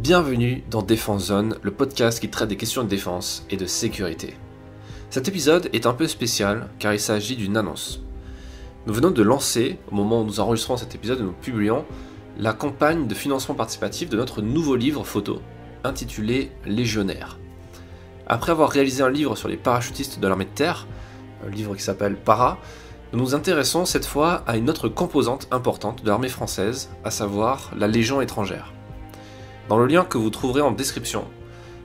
Bienvenue dans Défense Zone, le podcast qui traite des questions de défense et de sécurité. Cet épisode est un peu spécial car il s'agit d'une annonce. Nous venons de lancer, au moment où nous enregistrons cet épisode et nous publions, la campagne de financement participatif de notre nouveau livre photo, intitulé Légionnaire. Après avoir réalisé un livre sur les parachutistes de l'armée de terre, un livre qui s'appelle Para, nous nous intéressons cette fois à une autre composante importante de l'armée française, à savoir la Légion étrangère. Dans le lien que vous trouverez en description,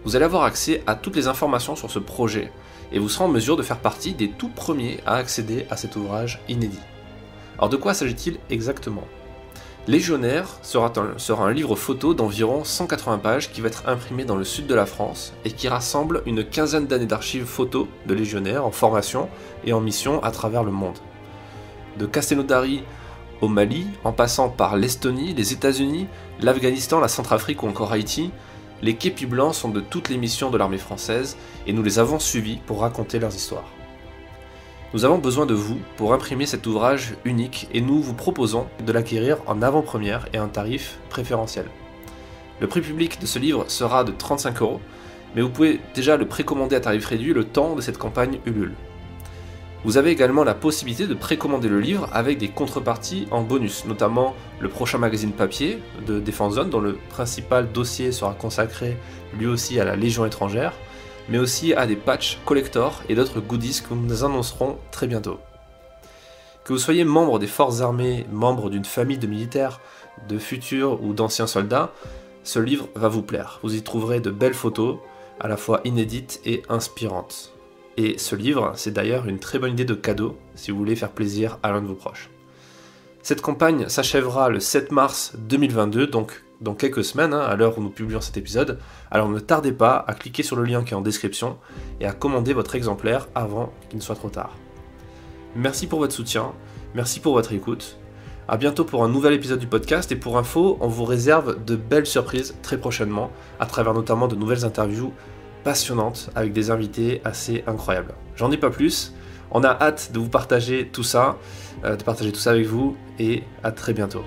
vous allez avoir accès à toutes les informations sur ce projet et vous serez en mesure de faire partie des tout premiers à accéder à cet ouvrage inédit. Alors de quoi s'agit-il exactement ? Légionnaire sera un livre photo d'environ 180 pages qui va être imprimé dans le sud de la France et qui rassemble une quinzaine d'années d'archives photos de légionnaires en formation et en mission à travers le monde. De Castelnaudary au Mali, en passant par l'Estonie, les États-Unis, l'Afghanistan, la Centrafrique ou encore Haïti, les képis blancs sont de toutes les missions de l'armée française et nous les avons suivis pour raconter leurs histoires. Nous avons besoin de vous pour imprimer cet ouvrage unique et nous vous proposons de l'acquérir en avant-première et à un tarif préférentiel. Le prix public de ce livre sera de 35 €, mais vous pouvez déjà le précommander à tarif réduit le temps de cette campagne Ulule. Vous avez également la possibilité de précommander le livre avec des contreparties en bonus, notamment le prochain magazine papier de Défense Zone, dont le principal dossier sera consacré lui aussi à la Légion étrangère, mais aussi à des patchs collector et d'autres goodies que nous annoncerons très bientôt. Que vous soyez membre des forces armées, membre d'une famille de militaires, de futurs ou d'anciens soldats, ce livre va vous plaire. Vous y trouverez de belles photos, à la fois inédites et inspirantes. Et ce livre, c'est d'ailleurs une très bonne idée de cadeau si vous voulez faire plaisir à l'un de vos proches. Cette campagne s'achèvera le 7 mars 2022, donc dans quelques semaines, à l'heure où nous publions cet épisode. Alors ne tardez pas à cliquer sur le lien qui est en description et à commander votre exemplaire avant qu'il ne soit trop tard. Merci pour votre soutien, merci pour votre écoute. A bientôt pour un nouvel épisode du podcast et pour info, on vous réserve de belles surprises très prochainement, à travers notamment de nouvelles interviews passionnantes avec des invités assez incroyables. J'en dis pas plus, on a hâte de vous partager tout ça, avec vous et à très bientôt.